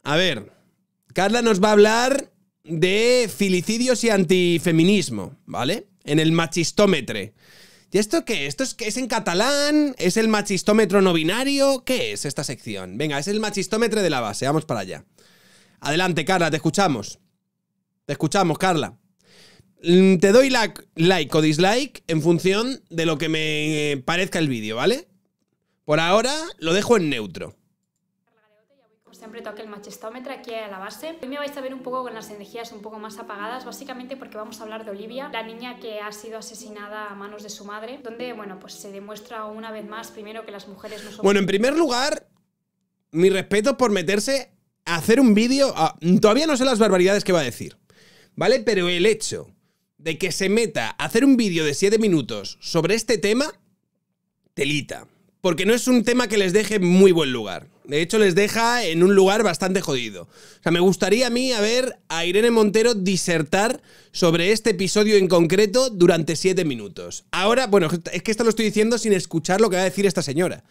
A ver, Carla nos va a hablar de filicidios y antifeminismo, ¿vale? En el machistómetre. ¿Y esto qué? ¿Esto es en catalán? ¿Es el machistómetro no binario? ¿Qué es esta sección? Venga, es el machistómetre de la base, vamos para allá. Adelante, Carla, te escuchamos. Te escuchamos, Carla. Te doy like o dislike en función de lo que me parezca el vídeo, ¿vale? Por ahora lo dejo en neutro. Como siempre toca el machistómetro aquí a la base. Hoy me vais a ver un poco con las energías un poco más apagadas, básicamente porque vamos a hablar de Olivia, la niña que ha sido asesinada a manos de su madre, donde, bueno, pues se demuestra una vez más, primero, que las mujeres no son... Bueno, en primer lugar, mi respeto por meterse a hacer un vídeo... Todavía no sé las barbaridades que va a decir, ¿vale? Pero el hecho de que se meta a hacer un vídeo de 7 minutos sobre este tema, telita. Porque no es un tema que les deje muy buen lugar. De hecho, les deja en un lugar bastante jodido. O sea, me gustaría a mí ver a Irene Montero disertar sobre este episodio en concreto durante 7 minutos. Ahora, bueno, es que esto lo estoy diciendo sin escuchar lo que va a decir esta señora.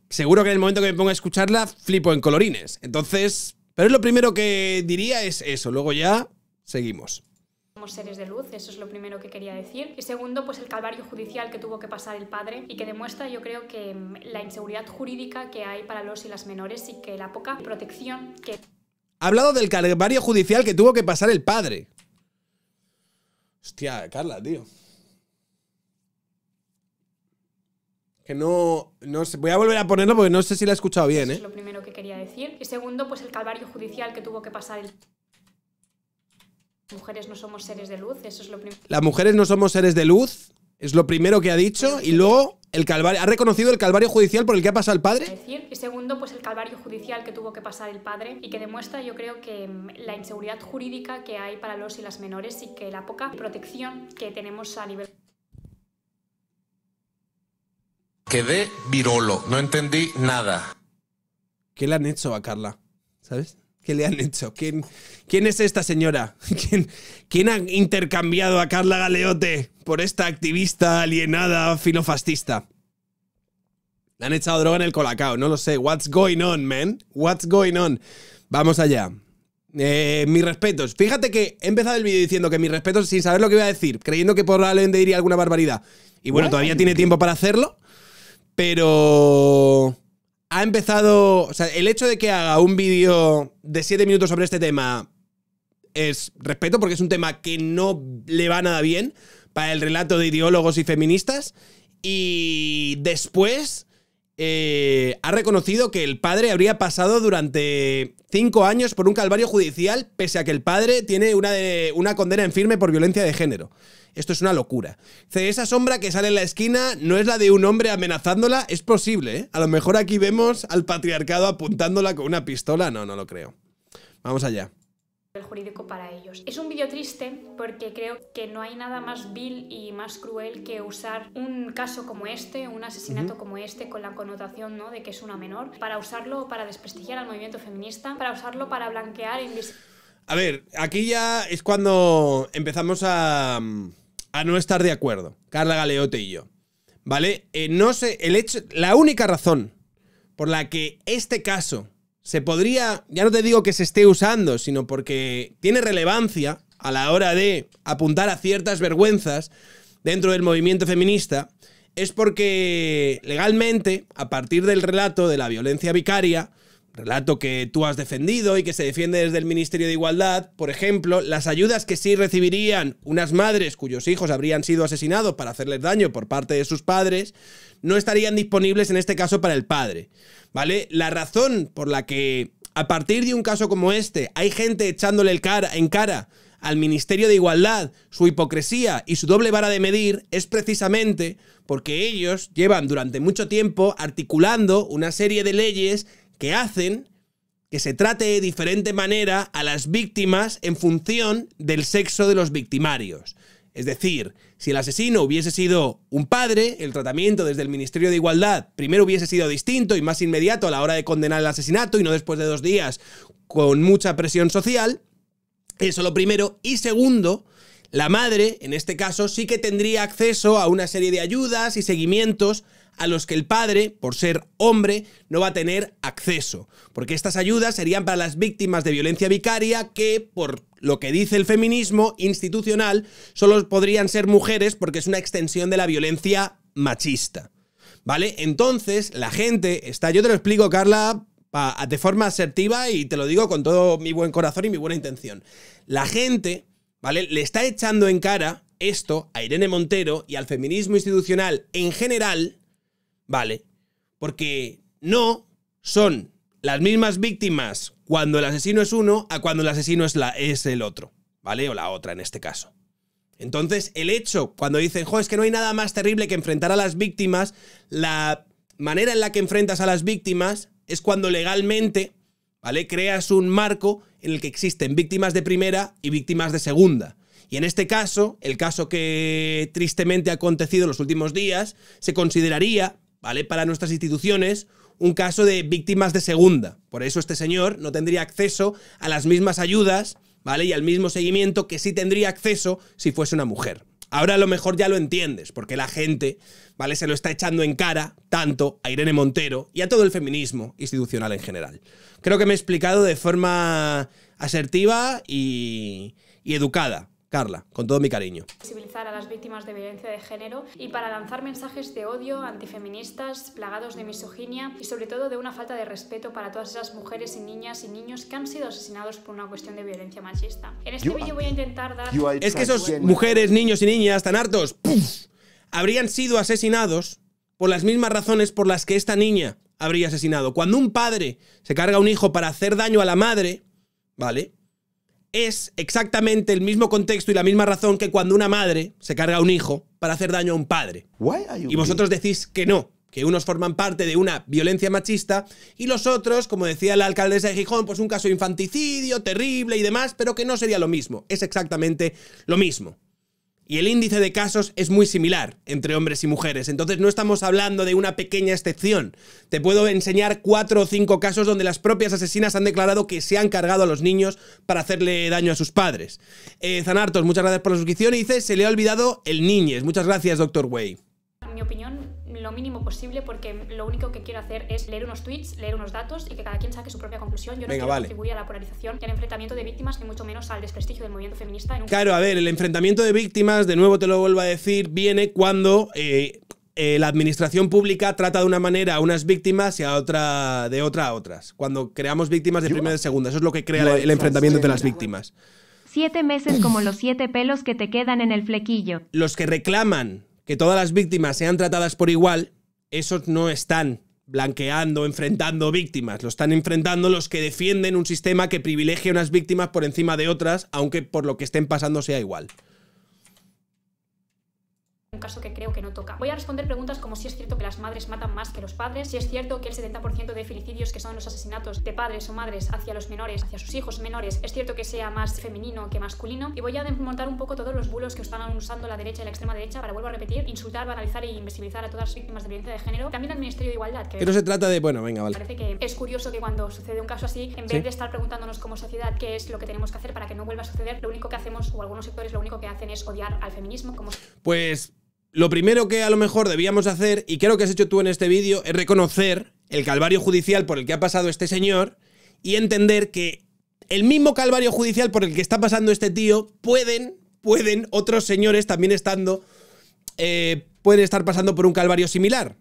Seguro que en el momento que me ponga a escucharla, flipo en colorines. Entonces, pero es lo primero que diría es eso. Luego ya seguimos. Somos seres de luz, eso es lo primero que quería decir. Y segundo, pues el calvario judicial que tuvo que pasar el padre y que demuestra, yo creo, que la inseguridad jurídica que hay para los y las menores y que la poca protección que... Ha hablado del calvario judicial que tuvo que pasar el padre. Hostia, Carla, tío. Que no sé. Voy a volver a ponerlo porque no sé si lo he escuchado bien, Eso es lo primero que quería decir. Y segundo, pues el calvario judicial que tuvo que pasar el... Mujeres no somos seres de luz, eso es lo primero. Las mujeres no somos seres de luz, es lo primero que ha dicho, y luego el calvario, ha reconocido el calvario judicial por el que ha pasado el padre. Y segundo, pues el calvario judicial que tuvo que pasar el padre y que demuestra, yo creo, que la inseguridad jurídica que hay para los y las menores y que la poca protección que tenemos a nivel... Quedé virolo, no entendí nada. ¿Qué le han hecho a Carla? ¿Sabes? ¿Qué le han hecho? ¿Quién es esta señora? ¿Quién ha intercambiado a Carla Galeote por esta activista alienada filofascista? Le han echado droga en el colacao, no lo sé. What's going on, man? What's going on? Vamos allá. Mis respetos. Fíjate que he empezado el vídeo diciendo que mis respetos sin saber lo que iba a decir, creyendo que probablemente diría alguna barbaridad. Y bueno, todavía tiene tiempo para hacerlo, pero... Ha empezado... O sea, el hecho de que haga un vídeo de 7 minutos sobre este tema es respeto, porque es un tema que no le va nada bien para el relato de ideólogos y feministas. Y después ha reconocido que el padre habría pasado durante 5 años por un calvario judicial, pese a que el padre tiene una condena en firme por violencia de género. Esto es una locura. Esa sombra que sale en la esquina no es la de un hombre amenazándola. Es posible, ¿eh? A lo mejor aquí vemos al patriarcado apuntándola con una pistola. No, no lo creo. Vamos allá. El jurídico para ellos. Es un vídeo triste porque creo que no hay nada más vil y más cruel que usar un caso como este, un asesinato como este, con la connotación, ¿no?, de que es una menor, para usarlo para desprestigiar al movimiento feminista, para usarlo para blanquear... A ver, aquí ya es cuando empezamos a no estar de acuerdo, Carla Galeote y yo, ¿vale? No sé, la única razón por la que este caso se podría, ya no te digo que se esté usando, sino porque tiene relevancia a la hora de apuntar a ciertas vergüenzas dentro del movimiento feminista, es porque legalmente, a partir del relato de la violencia vicaria, relato que tú has defendido y que se defiende desde el Ministerio de Igualdad, por ejemplo, las ayudas que sí recibirían unas madres cuyos hijos habrían sido asesinados para hacerles daño por parte de sus padres, no estarían disponibles en este caso para el padre, ¿vale? La razón por la que a partir de un caso como este hay gente echándole en cara al Ministerio de Igualdad su hipocresía y su doble vara de medir es precisamente porque ellos llevan durante mucho tiempo articulando una serie de leyes que hacen que se trate de diferente manera a las víctimas en función del sexo de los victimarios. Es decir, si el asesino hubiese sido un padre, el tratamiento desde el Ministerio de Igualdad primero hubiese sido distinto y más inmediato a la hora de condenar el asesinato y no después de 2 días con mucha presión social. Eso lo primero. Y segundo, la madre, en este caso, sí que tendría acceso a una serie de ayudas y seguimientos a los que el padre, por ser hombre, no va a tener acceso. Porque estas ayudas serían para las víctimas de violencia vicaria que, por lo que dice el feminismo institucional, solo podrían ser mujeres porque es una extensión de la violencia machista. ¿Vale? Entonces, la gente está... Yo te lo explico, Carla, de forma asertiva y te lo digo con todo mi buen corazón y mi buena intención. La gente, ¿vale?, le está echando en cara esto a Irene Montero y al feminismo institucional en general, ¿vale? Porque no son las mismas víctimas cuando el asesino es uno a cuando el asesino es el otro, ¿vale? O la otra en este caso. Entonces, el hecho, cuando dicen, jo, es que no hay nada más terrible que enfrentar a las víctimas, la manera en la que enfrentas a las víctimas es cuando legalmente, ¿vale?, creas un marco en el que existen víctimas de primera y víctimas de segunda. Y en este caso, el caso que tristemente ha acontecido en los últimos días, se consideraría, ¿vale?, para nuestras instituciones, un caso de víctimas de segunda. Por eso este señor no tendría acceso a las mismas ayudas, ¿vale?, y al mismo seguimiento que sí tendría acceso si fuese una mujer. Ahora a lo mejor ya lo entiendes, porque la gente, ¿vale?, se lo está echando en cara tanto a Irene Montero y a todo el feminismo institucional en general. Creo que me he explicado de forma asertiva y educada, Carla, con todo mi cariño. Visibilizar a las víctimas de violencia de género y para lanzar mensajes de odio antifeministas, plagados de misoginia y sobre todo de una falta de respeto para todas esas mujeres y niñas y niños que han sido asesinados por una cuestión de violencia machista. En este vídeo voy a intentar dar... Es que esos mujeres, niños y niñas tan hartos, ¡puf!, habrían sido asesinados por las mismas razones por las que esta niña habría asesinado. Cuando un padre se carga a un hijo para hacer daño a la madre, ¿vale?, es exactamente el mismo contexto y la misma razón que cuando una madre se carga a un hijo para hacer daño a un padre. Y vosotros decís que no, que unos forman parte de una violencia machista y los otros, como decía la alcaldesa de Gijón, pues un caso de infanticidio terrible y demás, pero que no sería lo mismo. Es exactamente lo mismo. Y el índice de casos es muy similar entre hombres y mujeres. Entonces no estamos hablando de una pequeña excepción. Te puedo enseñar 4 o 5 casos donde las propias asesinas han declarado que se han cargado a los niños para hacerle daño a sus padres. Zanartos, muchas gracias por la suscripción. Y dice, se le ha olvidado el Niñes. Muchas gracias, Dr. Way. En mi opinión, lo mínimo posible, porque lo único que quiero hacer es leer unos tweets, leer unos datos y que cada quien saque su propia conclusión. Yo no quiero contribuir a la polarización y al enfrentamiento de víctimas, ni mucho menos al desprestigio del movimiento feminista. Claro, a ver, el enfrentamiento de víctimas, de nuevo te lo vuelvo a decir, viene cuando la administración pública trata de una manera a unas víctimas y a otra de otra a otras. Cuando creamos víctimas de primera y de segunda, eso es lo que crea el enfrentamiento entre las víctimas. 7 meses como los 7 pelos que te quedan en el flequillo. Los que reclaman que todas las víctimas sean tratadas por igual, esos no están blanqueando, enfrentando víctimas. Lo están enfrentando los que defienden un sistema que privilegia a unas víctimas por encima de otras, aunque por lo que estén pasando sea igual. Un caso que creo que no toca. Voy a responder preguntas como si es cierto que las madres matan más que los padres, si es cierto que el 70% de filicidios, que son los asesinatos de padres o madres hacia los menores, hacia sus hijos menores, es cierto que sea más femenino que masculino, y voy a desmontar un poco todos los bulos que están usando la derecha y la extrema derecha para, vuelvo a repetir, insultar, banalizar e invisibilizar a todas las víctimas de violencia de género. También al Ministerio de Igualdad, que no se trata de... Bueno, venga, vale. Parece que es curioso que cuando sucede un caso así, en vez de estar preguntándonos como sociedad qué es lo que tenemos que hacer para que no vuelva a suceder, lo único que hacemos, o algunos sectores lo único que hacen es odiar al feminismo como... Pues... lo primero que a lo mejor debíamos hacer, y creo que has hecho tú en este vídeo, es reconocer el calvario judicial por el que ha pasado este señor y entender que el mismo calvario judicial por el que está pasando este tío pueden otros señores también pueden estar pasando por un calvario similar.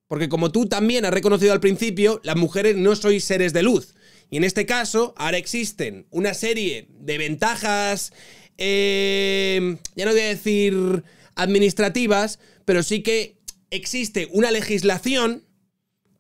Porque como tú también has reconocido al principio, las mujeres no sois seres de luz. Y en este caso, ahora existen una serie de ventajas, ya no voy a decir... administrativas, pero sí que existe una legislación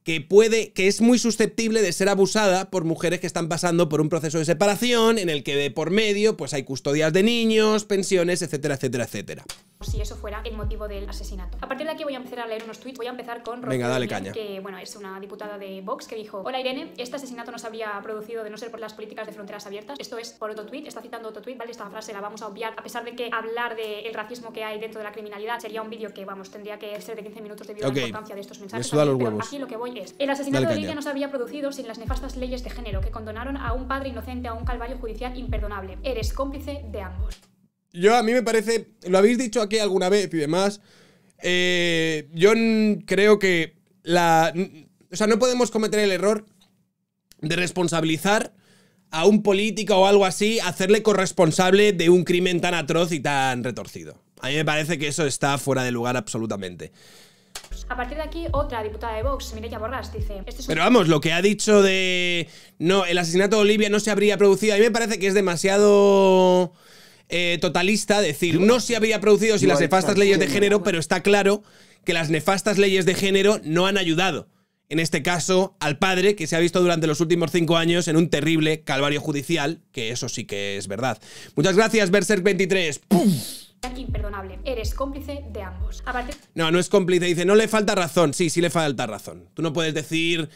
que es muy susceptible de ser abusada por mujeres que están pasando por un proceso de separación en el que de por medio pues hay custodias de niños, pensiones, etcétera, etcétera, etcétera. Si eso fuera el motivo del asesinato. A partir de aquí voy a empezar a leer unos tweets. Voy a empezar con Venga, dale caña. Que bueno, es una diputada de Vox que dijo: hola Irene, este asesinato no se habría producido de no ser por las políticas de fronteras abiertas. Esto es por otro tweet, está citando otro tweet, ¿vale? Esta frase la vamos a obviar, a pesar de que hablar del racismo que hay dentro de la criminalidad sería un vídeo que, vamos, tendría que ser de 15 minutos debido a la importancia de estos mensajes. Pero aquí lo que voy es: el asesinato de Lidia no se habría producido sin las nefastas leyes de género que condonaron a un padre inocente a un calvario judicial imperdonable. Eres cómplice de ambos. A mí me parece, lo habéis dicho aquí alguna vez y demás, Yo creo que o sea, no podemos cometer el error de responsabilizar a un político o algo así, hacerle corresponsable de un crimen tan atroz y tan retorcido. A mí me parece que eso está fuera de lugar absolutamente. A partir de aquí, otra diputada de Vox, Mireia Borràs, dice... Pero vamos, lo que ha dicho de... No, el asesinato de Olivia no se habría producido, a mí me parece que es demasiado totalista decir no se habría producido sin las nefastas leyes de género, pero está claro que las nefastas leyes de género no han ayudado. En este caso, al padre, que se ha visto durante los últimos 5 años en un terrible calvario judicial, que eso sí que es verdad. Muchas gracias, Berserk23. Imperdonable. Eres cómplice de ambos. No, no es cómplice. Dice, no le falta razón. Sí, sí le falta razón. Tú no puedes decir,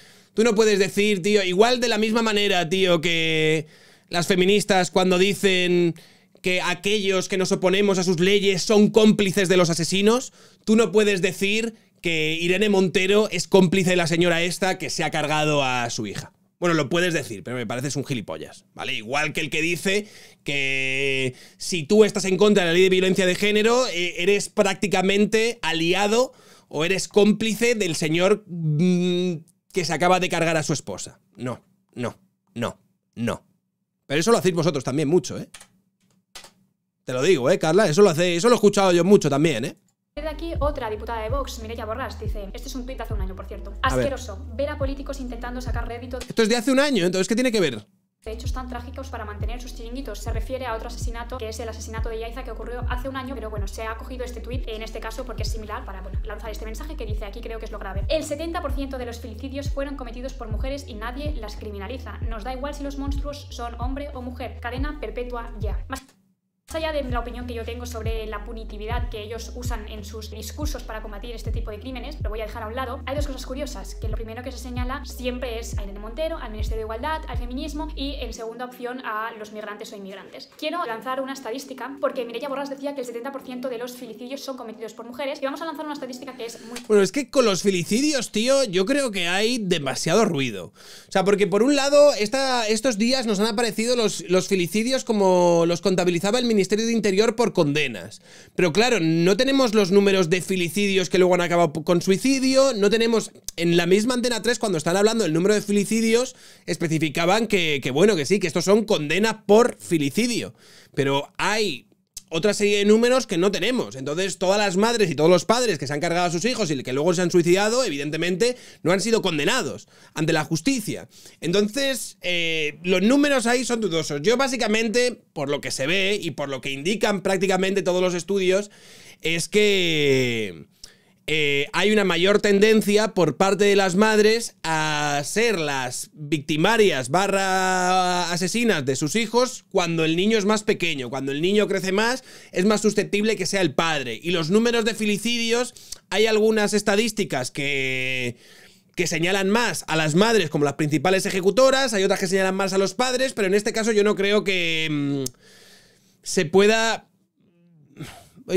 tío, igual de la misma manera, tío, que las feministas cuando dicen que aquellos que nos oponemos a sus leyes son cómplices de los asesinos, tú no puedes decir que Irene Montero es cómplice de la señora esta que se ha cargado a su hija. Bueno, lo puedes decir, pero me pareces un gilipollas, ¿vale? Igual que el que dice que si tú estás en contra de la ley de violencia de género, eres prácticamente aliado o eres cómplice del señor que se acaba de cargar a su esposa. No, no, no, no. Pero eso lo hacéis vosotros también mucho, ¿eh? Te lo digo, Carla, eso lo he escuchado yo mucho también, ¿eh? De aquí, otra diputada de Vox, Mireia Borràs, dice... Este es un tuit de hace un año, por cierto. Asqueroso. Ver a políticos intentando sacar rédito... Esto es de hace un año, entonces, ¿qué tiene que ver? De hechos tan trágicos para mantener sus chiringuitos. Se refiere a otro asesinato, que es el asesinato de Yaiza, que ocurrió hace un año, pero bueno, se ha cogido este tuit en este caso porque es similar para, bueno, lanzar este mensaje que dice, aquí creo que es lo grave. El 70% de los filicidios fueron cometidos por mujeres y nadie las criminaliza. Nos da igual si los monstruos son hombre o mujer. Cadena perpetua ya. Más allá de la opinión que yo tengo sobre la punitividad que ellos usan en sus discursos para combatir este tipo de crímenes, lo voy a dejar a un lado, hay dos cosas curiosas, que lo primero que se señala siempre es a Irene Montero, al Ministerio de Igualdad, al feminismo y en segunda opción a los migrantes o inmigrantes. Quiero lanzar una estadística, porque Mireia Borràs decía que el 70% de los filicidios son cometidos por mujeres, y vamos a lanzar una estadística que es muy... Bueno, es que con los filicidios, tío, yo creo que hay demasiado ruido. O sea, porque por un lado, estos días nos han aparecido los filicidios como los contabilizaba el Ministerio de Interior por condenas. Pero claro, no tenemos los números de filicidios que luego han acabado con suicidio, no tenemos... En la misma Antena 3, cuando están hablando del número de filicidios, especificaban que bueno, que sí, que estos son condenas por filicidio. Pero hay otra serie de números que no tenemos. Entonces, todas las madres y todos los padres que se han cargado a sus hijos y que luego se han suicidado, evidentemente, no han sido condenados ante la justicia. Entonces, los números ahí son dudosos. Yo, básicamente, por lo que se ve y por lo que indican prácticamente todos los estudios, es que hay una mayor tendencia por parte de las madres a ser las victimarias / asesinas de sus hijos cuando el niño es más pequeño. Cuando el niño crece más, es más susceptible que sea el padre. Y los números de filicidios, hay algunas estadísticas que señalan más a las madres como las principales ejecutoras, hay otras que señalan más a los padres, pero en este caso yo no creo que se pueda...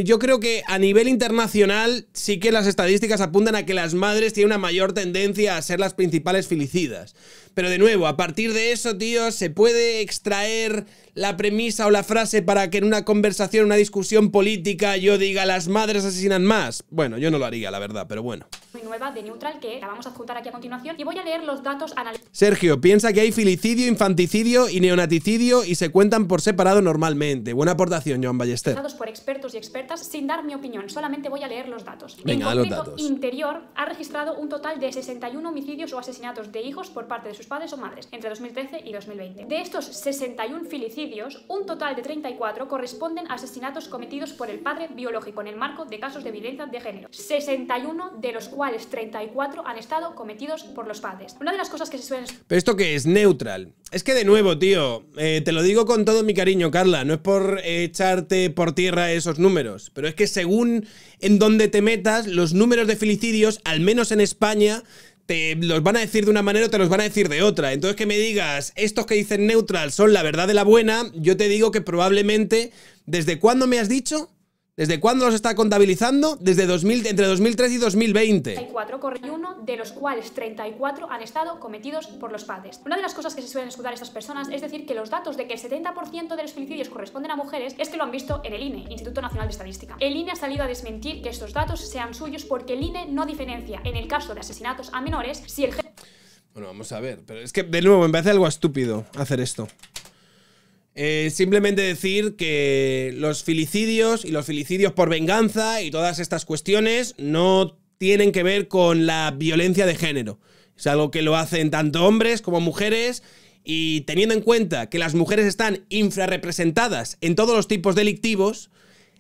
Yo creo que a nivel internacional sí que las estadísticas apuntan a que las madres tienen una mayor tendencia a ser las principales filicidas. Pero de nuevo, a partir de eso, tío, ¿se puede extraer la premisa o la frase para que en una conversación, una discusión política yo diga las madres asesinan más? Bueno, yo no lo haría, la verdad, pero bueno. Muy nueva de Neutral, que la vamos a adjuntar aquí a continuación, y voy a leer los datos analizados. Sergio, piensa que hay filicidio, infanticidio y neonaticidio y se cuentan por separado normalmente. Buena aportación, Joan Ballester. Por expertos y expertas, sin dar mi opinión, solamente voy a leer los datos. Venga, en concreto, los datos. Interior ha registrado un total de 61 homicidios o asesinatos de hijos por parte de sus padres o madres entre 2013 y 2020. De estos 61 filicidios, un total de 34 corresponden a asesinatos cometidos por el padre biológico en el marco de casos de violencia de género. 61 de los cuales 34 han estado cometidos por los padres. Una de las cosas que se suelen... ¿Pero esto qué es? Neutral. Es que de nuevo, tío, te lo digo con todo mi cariño, Carla, no es por echarte por tierra esos números, pero es que según en dónde te metas, los números de filicidios, al menos en España, te los van a decir de una manera o te los van a decir de otra. Entonces que me digas, estos que dicen neutral son la verdad de la buena, yo te digo que probablemente, ¿desde cuándo me has dicho? ¿Desde cuándo los está contabilizando? Desde entre 2003 y 2020. 41, de los cuales 34 han estado cometidos por los padres. Una de las cosas que se suelen escudar estas personas es decir que los datos de que el 70% de los filicidios corresponden a mujeres es que lo han visto en el INE, Instituto Nacional de Estadística. El INE ha salido a desmentir que estos datos sean suyos porque el INE no diferencia en el caso de asesinatos a menores si el... Bueno, vamos a ver, pero es que de nuevo me parece algo estúpido hacer esto. Simplemente decir que los filicidios y los filicidios por venganza y todas estas cuestiones no tienen que ver con la violencia de género. Es algo que lo hacen tanto hombres como mujeres y teniendo en cuenta que las mujeres están infrarrepresentadas en todos los tipos delictivos,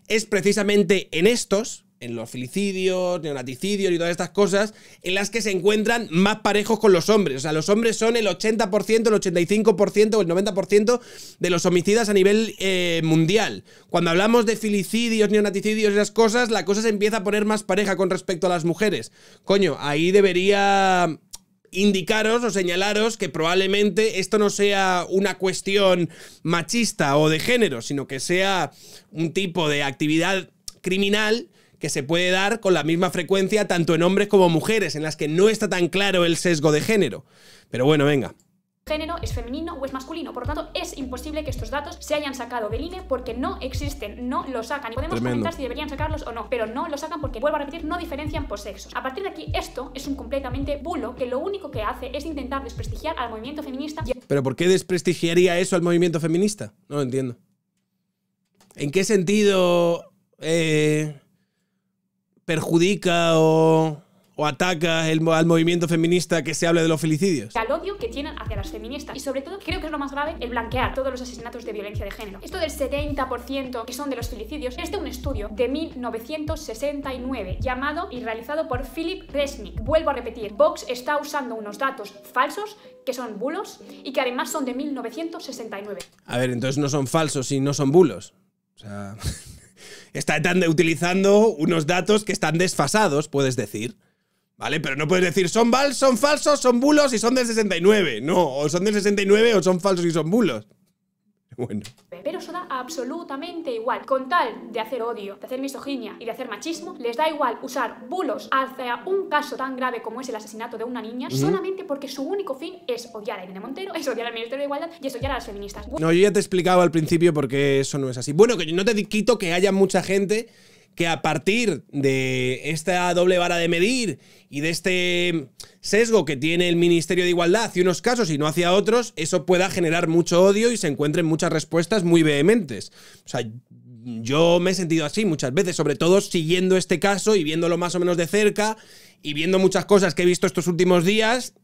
es precisamente en estos, en los filicidios, neonaticidios y todas estas cosas, en las que se encuentran más parejos con los hombres. O sea, los hombres son el 80%, el 85% o el 90% de los homicidas a nivel mundial. Cuando hablamos de filicidios, neonaticidios y esas cosas, la cosa se empieza a poner más pareja con respecto a las mujeres. Coño, ahí debería indicaros o señalaros que probablemente esto no sea una cuestión machista o de género, sino que sea un tipo de actividad criminal que se puede dar con la misma frecuencia tanto en hombres como mujeres, en las que no está tan claro el sesgo de género. Pero bueno, venga. Género es femenino o es masculino, por lo tanto es imposible que estos datos se hayan sacado del INE porque no existen, no los sacan. Y podemos comentar si deberían sacarlos o no, pero no los sacan porque, vuelvo a repetir, no diferencian por sexos. A partir de aquí, esto es un completamente bulo que lo único que hace es intentar desprestigiar al movimiento feminista. ¿Pero por qué desprestigiaría eso al movimiento feminista? No lo entiendo. ¿En qué sentido perjudica o ataca al movimiento feminista que se hable de los filicidios? Al odio que tienen hacia las feministas y sobre todo, creo que es lo más grave, el blanquear todos los asesinatos de violencia de género. Esto del 70% que son de los filicidios es de un estudio de 1969 llamado y realizado por Philip Resnick. Vuelvo a repetir, Vox está usando unos datos falsos que son bulos y que además son de 1969. A ver, entonces no son falsos y no son bulos. O sea, está utilizando unos datos que están desfasados, puedes decir. ¿Vale? Pero no puedes decir son falsos, son bulos y son del 69. No, o son del 69 o son falsos y son bulos. Bueno. Pero eso da absolutamente igual. Con tal de hacer odio, de hacer misoginia y de hacer machismo, les da igual usar bulos hacia un caso tan grave como es el asesinato de una niña, solamente porque su único fin es odiar a Irene Montero, es odiar al Ministerio de Igualdad y es odiar a las feministas. No, yo ya te he explicado al principio por qué eso no es así. Bueno, que yo no te quito que haya mucha gente que a partir de esta doble vara de medir y de este sesgo que tiene el Ministerio de Igualdad hacia unos casos y no hacia otros, eso pueda generar mucho odio y se encuentren muchas respuestas muy vehementes. O sea, yo me he sentido así muchas veces, sobre todo siguiendo este caso y viéndolo más o menos de cerca y viendo muchas cosas que he visto estos últimos días.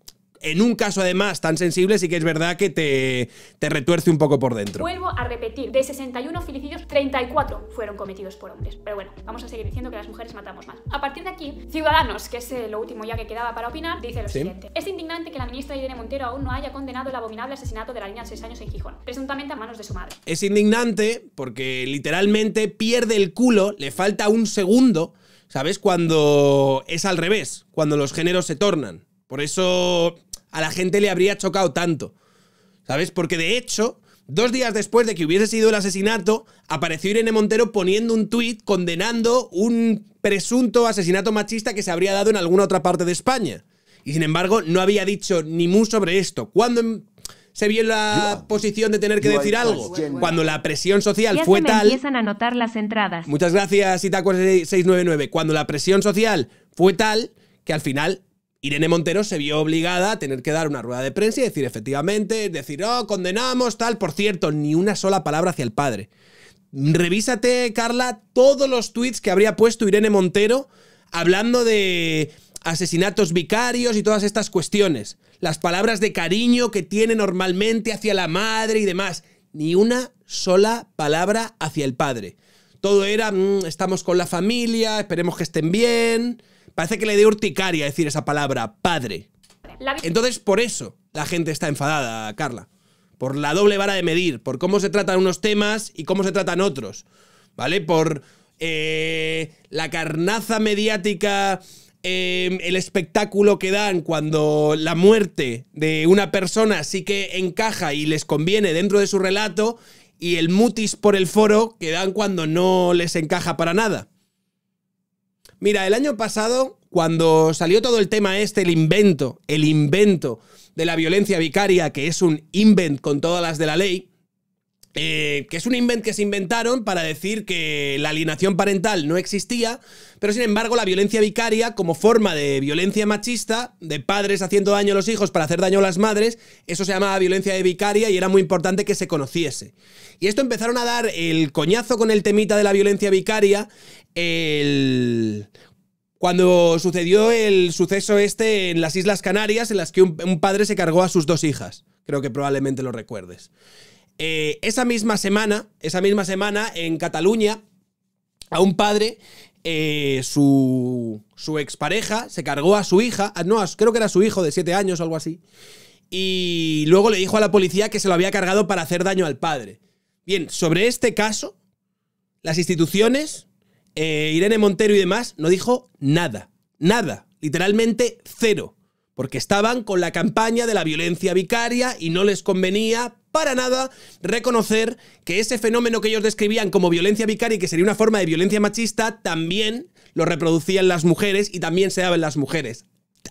En un caso además tan sensible sí que es verdad que te retuerce un poco por dentro. Vuelvo a repetir, de 61 filicidios, 34 fueron cometidos por hombres. Pero bueno, vamos a seguir diciendo que las mujeres matamos más. A partir de aquí, Ciudadanos, que es lo último ya que quedaba para opinar, dice lo siguiente. Es indignante que la ministra Irene Montero aún no haya condenado el abominable asesinato de la niña de 6 años en Gijón, presuntamente a manos de su madre. Es indignante porque literalmente pierde el culo, le falta un segundo, ¿sabes? Cuando es al revés, cuando los géneros se tornan. Por eso a la gente le habría chocado tanto, ¿sabes? Porque de hecho, 2 días después de que hubiese sido el asesinato, apareció Irene Montero poniendo un tuit condenando un presunto asesinato machista que se habría dado en alguna otra parte de España. Y sin embargo, no había dicho ni mu sobre esto. ¿Cuándo se vio en la posición de tener que decir algo? Cuando la presión social ya fue se me tal... empiezan a anotar las entradas. Muchas gracias, Itaco699. Cuando la presión social fue tal que al final Irene Montero se vio obligada a tener que dar una rueda de prensa y decir efectivamente, decir, oh, condenamos, tal. Por cierto, ni una sola palabra hacia el padre. Revísate, Carla, todos los tweets que habría puesto Irene Montero hablando de asesinatos vicarios y todas estas cuestiones. Las palabras de cariño que tiene normalmente hacia la madre y demás. Ni una sola palabra hacia el padre. Todo era, estamos con la familia, esperemos que estén bien. Parece que le dio urticaria decir esa palabra, padre. Entonces, por eso la gente está enfadada, Carla. Por la doble vara de medir, por cómo se tratan unos temas y cómo se tratan otros, ¿vale? Por la carnaza mediática, el espectáculo que dan cuando la muerte de una persona sí que encaja y les conviene dentro de su relato, y el mutis por el foro que dan cuando no les encaja para nada. Mira, el año pasado, cuando salió todo el tema el invento de la violencia vicaria, que es un invent con todas las de la ley, que es un invent que se inventaron para decir que la alienación parental no existía, pero sin embargo la violencia vicaria, como forma de violencia machista, de padres haciendo daño a los hijos para hacer daño a las madres, eso se llamaba violencia vicaria y era muy importante que se conociese. Y esto empezaron a dar el coñazo con el temita de la violencia vicaria cuando sucedió el suceso en las Islas Canarias, en las que un padre se cargó a sus 2 hijas. Creo que probablemente lo recuerdes. Esa misma semana, en Cataluña, a un padre, su expareja se cargó a su hija, creo que era su hijo de 7 años o algo así, y luego le dijo a la policía que se lo había cargado para hacer daño al padre. Bien, sobre este caso, las instituciones, Irene Montero y demás, no dijo nada, literalmente cero, porque estaban con la campaña de la violencia vicaria y no les convenía para nada reconocer que ese fenómeno que ellos describían como violencia vicaria y que sería una forma de violencia machista también lo reproducían las mujeres y también se daba en las mujeres.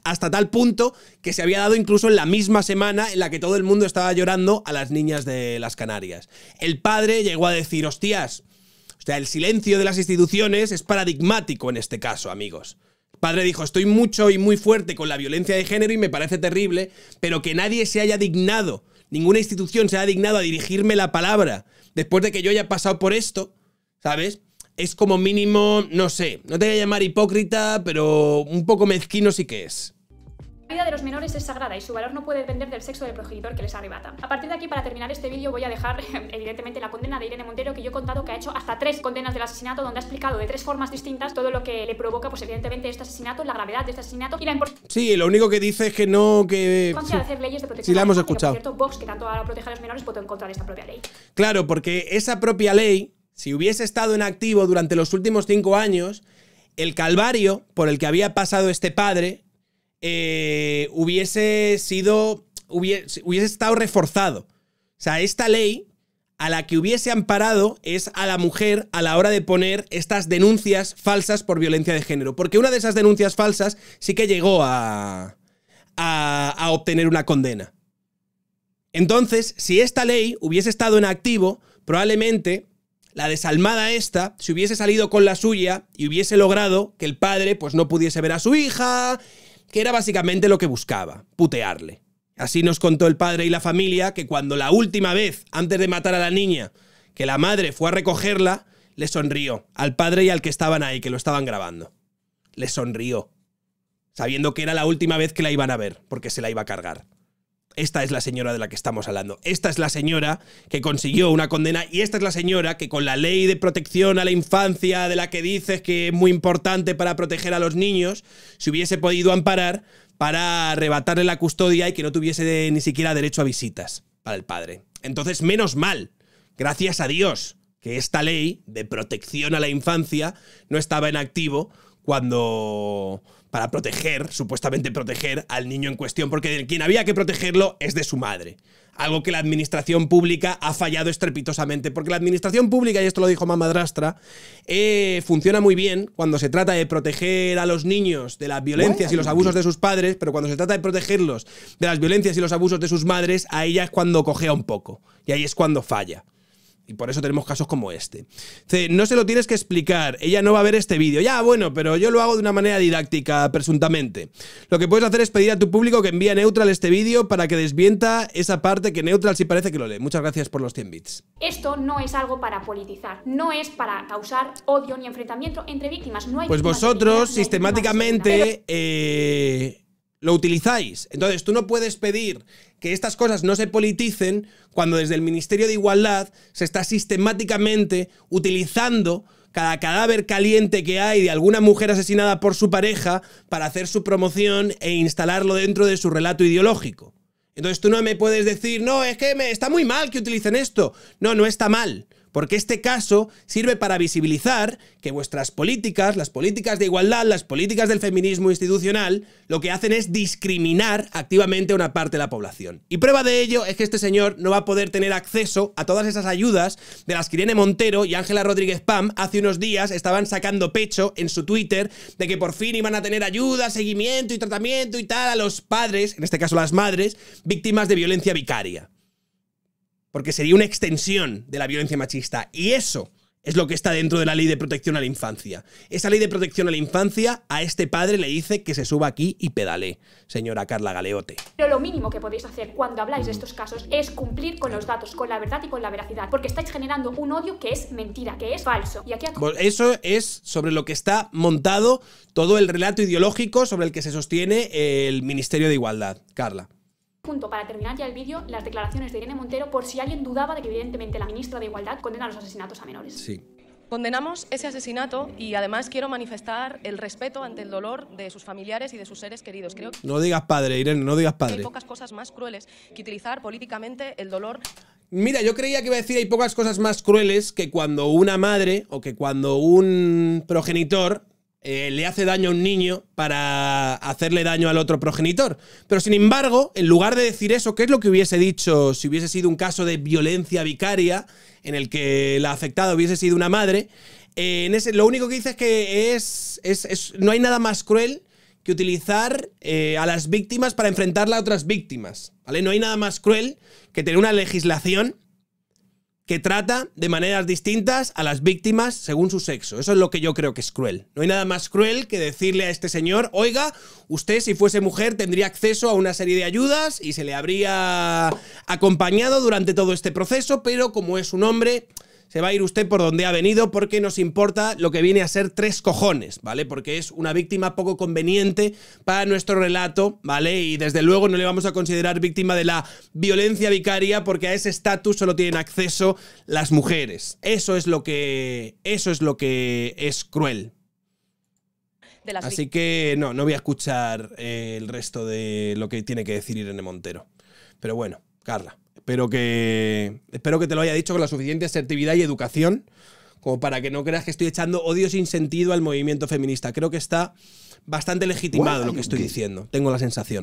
Hasta tal punto que se había dado incluso en la misma semana en la que todo el mundo estaba llorando a las niñas de las Canarias. El padre llegó a decir, hostias, el silencio de las instituciones es paradigmático en este caso, amigos. El padre dijo, estoy mucho y muy fuerte con la violencia de género y me parece terrible, pero que nadie se haya dignado, ninguna institución se haya dignado a dirigirme la palabra después de que yo haya pasado por esto, ¿sabes? Es como mínimo, no sé, no te voy a llamar hipócrita, pero un poco mezquino sí que es. La vida de los menores es sagrada y su valor no puede depender del sexo del progenitor que les arrebata. A partir de aquí, para terminar este vídeo, voy a dejar, evidentemente, la condena de Irene Montero, que yo he contado que ha hecho hasta 3 condenas del asesinato, donde ha explicado de 3 formas distintas todo lo que le provoca, pues evidentemente, este asesinato, la gravedad de este asesinato y la importancia. Sí, lo único que dice es que no, que... de hacer leyes de protección. Sí, la hemos escuchado. Por cierto, Vox, que tanto ahora protege a los menores, votó en contra de esta propia ley. Claro, porque esa propia ley, si hubiese estado en activo durante los últimos 5 años, el calvario por el que había pasado este padre hubiese estado reforzado. O sea, esta ley a la que hubiese amparado es a la mujer a la hora de poner estas denuncias falsas por violencia de género. Porque una de esas denuncias falsas sí que llegó a obtener una condena. Entonces, si esta ley hubiese estado en activo, probablemente la desalmada esta se hubiese salido con la suya y hubiese logrado que el padre pues no pudiese ver a su hija, que era básicamente lo que buscaba, putearle. Así nos contó el padre y la familia que cuando la última vez, antes de matar a la niña, que la madre fue a recogerla, le sonrió al padre y al que estaban ahí, que lo estaban grabando. Le sonrió, sabiendo que era la última vez que la iban a ver, porque se la iba a cargar. Esta es la señora de la que estamos hablando. Esta es la señora que consiguió una condena y esta es la señora que con la ley de protección a la infancia de la que dices que es muy importante para proteger a los niños, se hubiese podido amparar para arrebatarle la custodia y que no tuviese ni siquiera derecho a visitas para el padre. Entonces, menos mal, gracias a Dios, que esta ley de protección a la infancia no estaba en activo para proteger, supuestamente proteger al niño en cuestión, porque de quien había que protegerlo es de su madre. Algo que la administración pública ha fallado estrepitosamente, porque la administración pública, y esto lo dijo Mamadrastra, funciona muy bien cuando se trata de proteger a los niños de las violencias y los abusos de sus padres, pero cuando se trata de protegerlos de las violencias y los abusos de sus madres, a ella es cuando cojea un poco, y ahí es cuando falla. Y por eso tenemos casos como este. No se lo tienes que explicar, ella no va a ver este vídeo. Ya, bueno, pero yo lo hago de una manera didáctica, presuntamente. Lo que puedes hacer es pedir a tu público que envíe a Neutral este vídeo para que desmienta esa parte que Neutral sí parece que lo lee. Muchas gracias por los 100 bits. Esto no es algo para politizar, no es para causar odio ni enfrentamiento entre víctimas. No hay pues vosotros sistemáticamente lo utilizáis. Entonces tú no puedes pedir que estas cosas no se politicen cuando desde el Ministerio de Igualdad se está sistemáticamente utilizando cada cadáver caliente que hay de alguna mujer asesinada por su pareja para hacer su promoción e instalarlo dentro de su relato ideológico. Entonces tú no me puedes decir, no, es que está muy mal que utilicen esto. No, no está mal. Porque este caso sirve para visibilizar que vuestras políticas, las políticas de igualdad, las políticas del feminismo institucional, lo que hacen es discriminar activamente a una parte de la población. Y prueba de ello es que este señor no va a poder tener acceso a todas esas ayudas de las que Irene Montero y Ángela Rodríguez Pam hace unos días estaban sacando pecho en su Twitter de que por fin iban a tener ayuda, seguimiento y tratamiento y tal a los padres, en este caso las madres, víctimas de violencia vicaria. Porque sería una extensión de la violencia machista. Y eso es lo que está dentro de la ley de protección a la infancia. Esa ley de protección a la infancia a este padre le dice que se suba aquí y pedale, señora Carla Galeote. Pero lo mínimo que podéis hacer cuando habláis de estos casos es cumplir con los datos, con la verdad y con la veracidad. Porque estáis generando un odio que es mentira, que es falso. Y aquí eso es sobre lo que está montado todo el relato ideológico sobre el que se sostiene el Ministerio de Igualdad. Carla. Punto para terminar ya el vídeo, las declaraciones de Irene Montero, por si alguien dudaba de que evidentemente la ministra de Igualdad condena los asesinatos a menores. Sí. Condenamos ese asesinato y además quiero manifestar el respeto ante el dolor de sus familiares y de sus seres queridos. Creo que no digas padre, Irene, no digas padre. hay pocas cosas más crueles que utilizar políticamente el dolor. Mira, yo creía que iba a decir hay pocas cosas más crueles que cuando una madre o que cuando un progenitor le hace daño a un niño para hacerle daño al otro progenitor. Pero sin embargo, en lugar de decir eso, ¿qué es lo que hubiese dicho si hubiese sido un caso de violencia vicaria en el que la afectada hubiese sido una madre? Lo único que dice es que no hay nada más cruel que utilizar a las víctimas para enfrentarla a otras víctimas, ¿vale? No hay nada más cruel que tener una legislación que trata de maneras distintas a las víctimas según su sexo. Eso es lo que yo creo que es cruel. No hay nada más cruel que decirle a este señor, oiga, usted si fuese mujer tendría acceso a una serie de ayudas y se le habría acompañado durante todo este proceso, pero como es un hombre, se va a ir usted por donde ha venido porque nos importa lo que viene a ser 3 cojones, ¿vale? Porque es una víctima poco conveniente para nuestro relato, ¿vale? Y desde luego no le vamos a considerar víctima de la violencia vicaria porque a ese estatus solo tienen acceso las mujeres. Eso es lo que es cruel. Así que no voy a escuchar el resto de lo que tiene que decir Irene Montero. Pero bueno, Carla. Espero que te lo haya dicho con la suficiente asertividad y educación como para que no creas que estoy echando odio sin sentido al movimiento feminista. Creo que está bastante legitimado lo que estoy diciendo. Tengo la sensación.